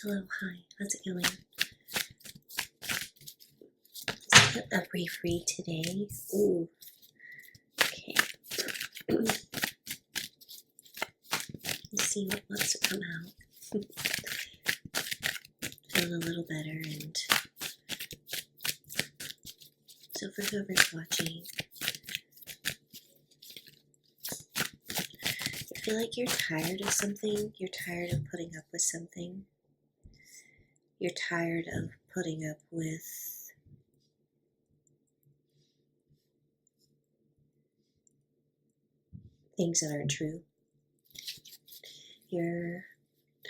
Hello, hi, how's it going? Let's get a brief read today. Ooh, okay. Let's see what wants to come out. Feeling a little better, and so for whoever's watching, I feel like you're tired of something. You're tired of putting up with something. You're tired of putting up with things that aren't true. You're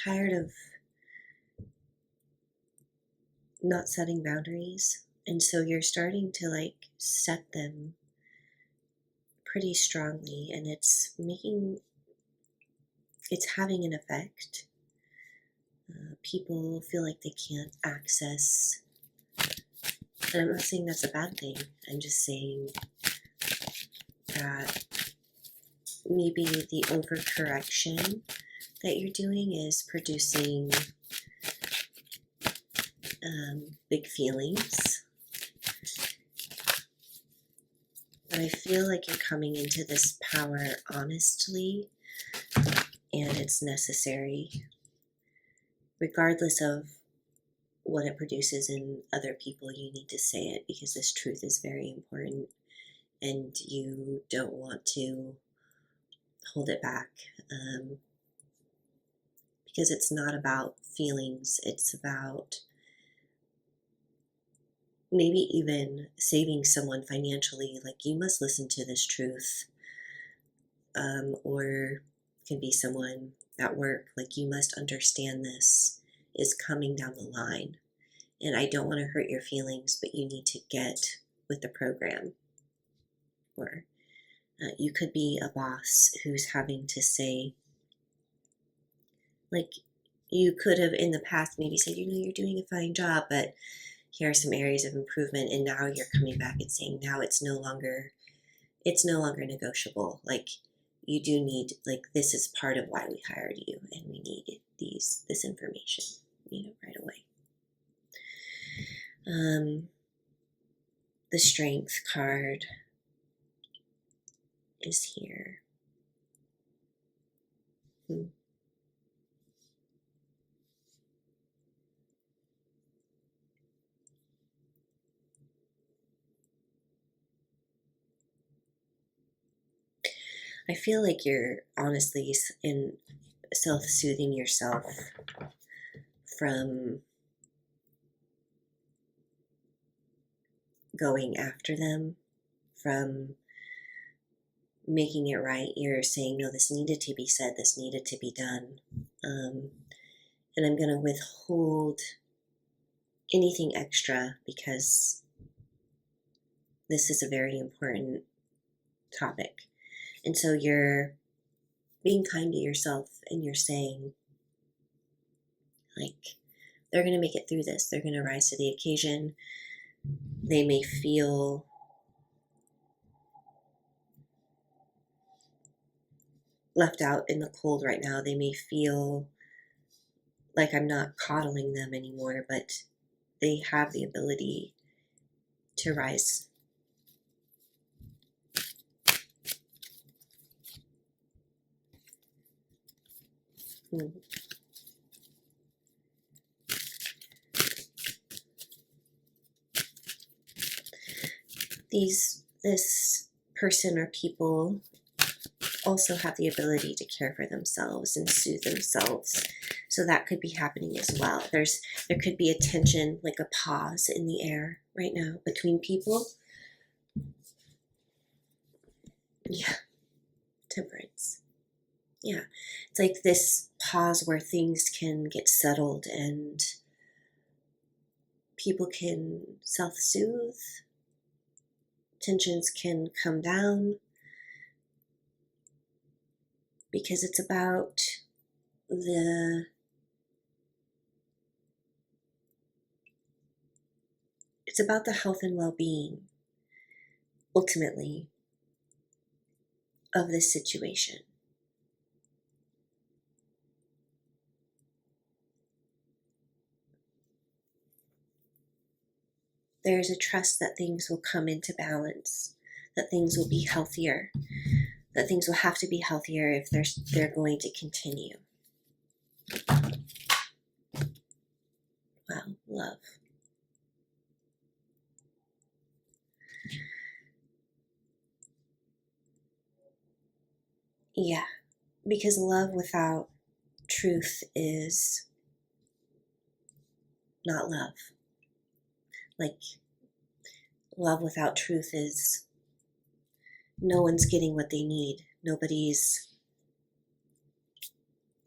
tired of not setting boundaries, and so you're starting to set them pretty strongly, and it's having an effect. People feel like they can't access, and I'm not saying that's a bad thing. I'm just saying that maybe the overcorrection that you're doing is producing big feelings. But I feel like you're coming into this power honestly, and it's necessary, regardless of what it produces in other people. You need to say it because this truth is very important, and you don't want to hold it back, because it's not about feelings. It's about maybe even saving someone financially. Like, you must listen to this truth, or it can be someone at work. Like, you must understand this is coming down the line, and I don't want to hurt your feelings, but you need to get with the program. Or you could be a boss who's having to say, like, you could have in the past maybe said, you're doing a fine job, but here are some areas of improvement, and now you're coming back and saying, now it's no longer negotiable. Like, you do need, this is part of why we hired you, and we need this information, right away. The Strength card is here. I feel like you're honestly in self-soothing yourself from going after them, from making it right. You're saying, no, this needed to be said, this needed to be done. And I'm going to withhold anything extra because this is a very important topic. And so you're being kind to yourself, and you're saying, they're going to make it through this. They're going to rise to the occasion. They may feel left out in the cold right now. They may feel like I'm not coddling them anymore, but they have the ability to rise. This person or people also have the ability to care for themselves and soothe themselves. So that could be happening as well. There could be a tension, like a pause in the air right now between people. Yeah. Temperance. Yeah. It's like this pause where things can get settled and people can self-soothe. Tensions can come down, because it's about the health and well-being, ultimately, of this situation. there's a trust that things will come into balance, that things will be healthier, that things will have to be healthier if they're going to continue. Wow, love. Yeah, because love without truth is not love. Like, love without truth is no one's getting what they need. Nobody's,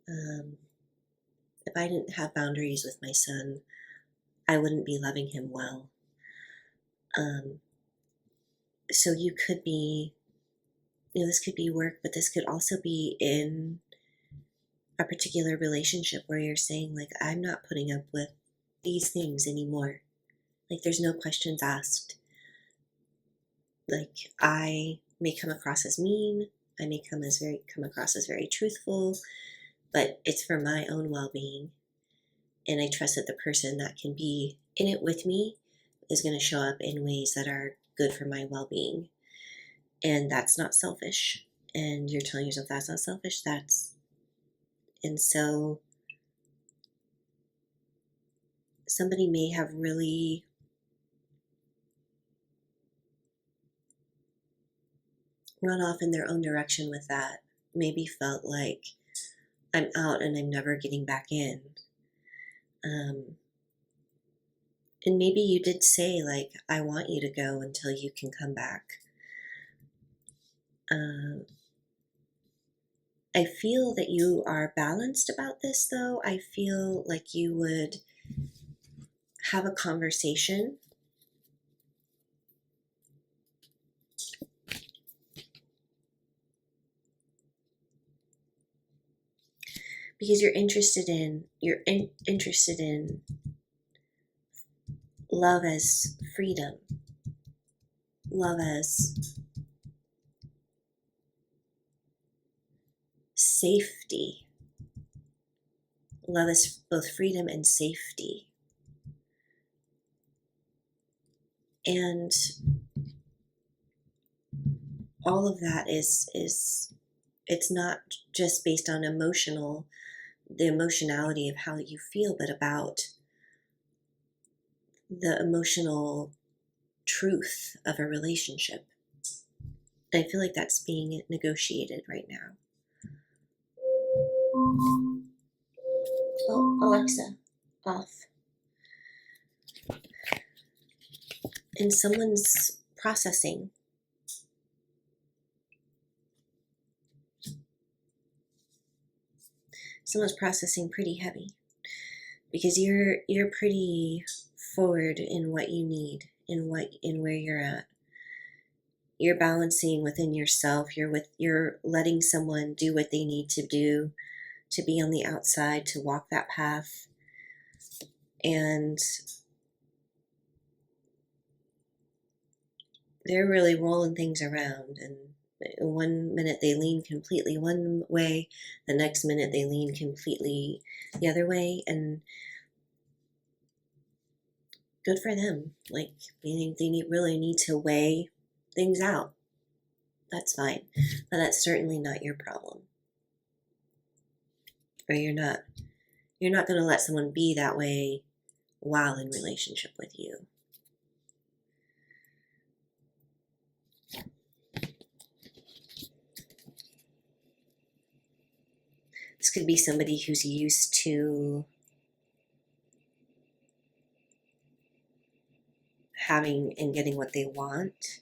if I didn't have boundaries with my son, I wouldn't be loving him well. So you could be, this could be work, but this could also be in a particular relationship where you're saying, like, I'm not putting up with these things anymore. Like, there's no questions asked. Like, I may come across as mean, I may come across as very truthful, but it's for my own well-being. And I trust that the person that can be in it with me is going to show up in ways that are good for my well-being. And that's not selfish. And you're telling yourself that's not selfish. And so somebody may have really run off in their own direction with that. Maybe felt like, I'm out and I'm never getting back in. And maybe you did say, like, I want you to go until you can come back. I feel that you are balanced about this, though. I feel like you would have a conversation. Because you're interested in love as freedom, love as safety, love as both freedom and safety. And all of that is it's not just based on the emotionality of how you feel, but about the emotional truth of a relationship. I feel like that's being negotiated right now. Oh, Alexa, off. And someone's processing. Someone's processing pretty heavy. Because you're pretty forward in what you need, in where you're at. You're balancing within yourself. You're letting someone do what they need to do to be on the outside, to walk that path. And they're really rolling things around. And one minute they lean completely one way, the next minute they lean completely the other way. And good for them. Like, they really need to weigh things out. That's fine. But that's certainly not your problem. Or you're not going to let someone be that way while in relationship with you. This could be somebody who's used to having and getting what they want.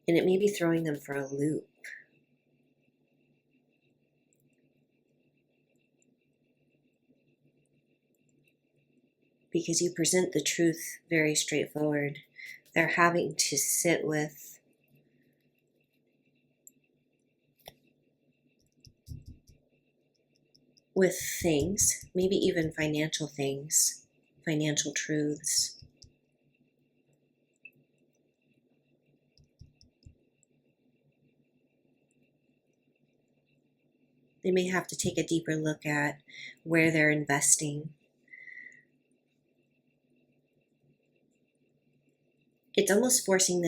And it may be throwing them for a loop. Because you present the truth very straightforward. They're having to sit with things, maybe even financial things, financial truths. They may have to take a deeper look at where they're investing, it's almost forcing them